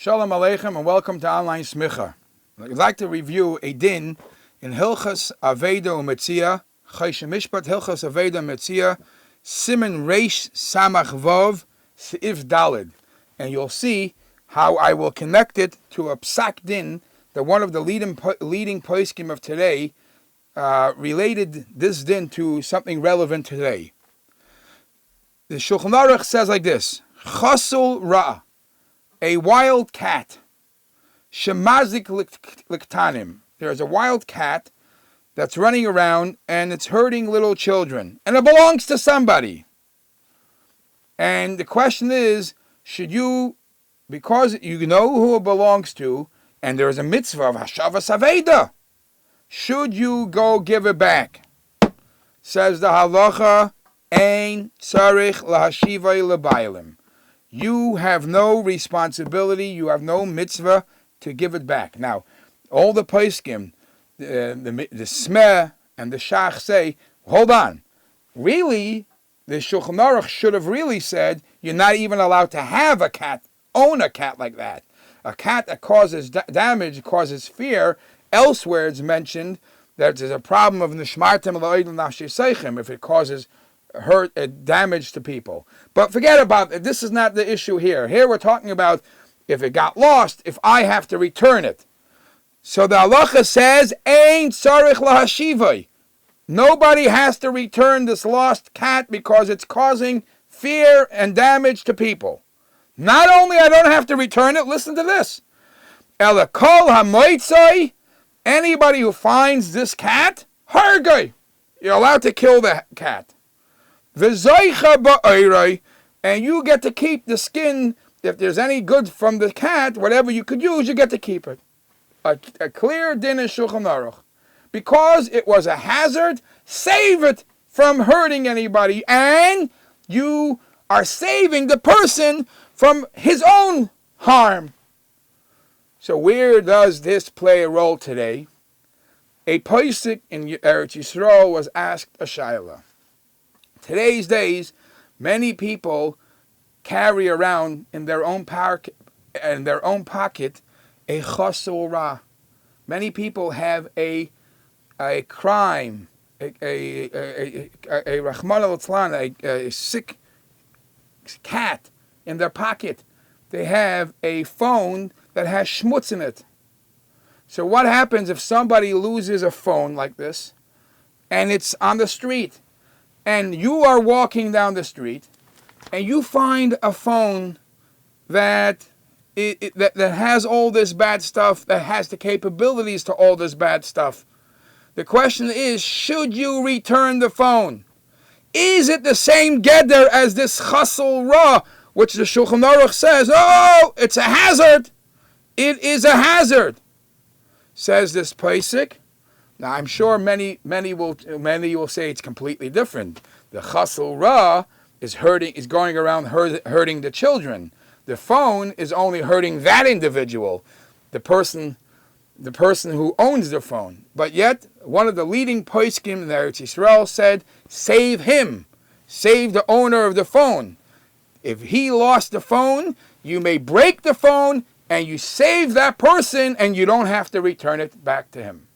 Shalom Aleichem and welcome to Online Smicha. I'd like to review a din in Hilchas Aveda Umetzia, Choshen Mishpat Hilchas Aveda Umetzia, Siman Reish Samach Vov, Seif Dalid. And you'll see how I will connect it to a psak din that one of the leading poskim of today related this din to something relevant today. The Shulchan Aruch says like this: Chasul Ra, a wild cat. Shemazik liktanim. There's a wild cat that's running around and it's hurting little children. And it belongs to somebody. And the question is, should you, because you know who it belongs to, and there's a mitzvah of Hashavas Aveda, should you go give it back? Says the halacha, Ein tzarich lahashivay lebaylim. You have no responsibility, you have no mitzvah to give it back. Now, all the poskim, the Smeh and the Shach say, hold on. Really, the Shulchan Aruch should have really said, you're not even allowed to have a cat, own a cat like that. A cat that causes damage, causes fear. Elsewhere it's mentioned that there's a problem of nishmartem la'oidel nafsheseichem if it causes hurt, damage to people. But forget about it. This is not the issue here. Here we're talking about if it got lost, if I have to return it. So the halacha says, Ein tzarich lahashivai. Nobody has to return this lost cat because it's causing fear and damage to people. Not only I don't have to return it, listen to this. Ela kol hamoitzai, anybody who finds this cat, hargai. You're allowed to kill the cat. V'zoicha ba'oiroi, and you get to keep the skin. If there's any good from the cat, whatever you could use, you get to keep it. A clear din in Shulchan Aruch. Because it was a hazard, save it from hurting anybody, and you are saving the person from his own harm. So where does this play a role today? A posik in Eretz Yisrael was asked a shayla. Today's days, many people carry around in their own pocket a chasul ra. Many people have a crime, a Rahman al-Tzlan, a sick cat in their pocket. They have a phone that has schmutz in it. So what happens if somebody loses a phone like this and it's on the street? And you are walking down the street, and you find a phone that has all this bad stuff, that has the capabilities to all this bad stuff. The question is, should you return the phone? Is it the same geder as this chasul ra, which the Shulchan Aruch says, oh, it's a hazard. It is a hazard. Says this posik. Now, I'm sure many will say it's completely different. The chasul ra is going around hurting the children. The phone is only hurting that individual, the person who owns the phone. But yet, one of the leading poskim in Eretz Yisrael said, save him, save the owner of the phone. If he lost the phone, you may break the phone and you save that person and you don't have to return it back to him.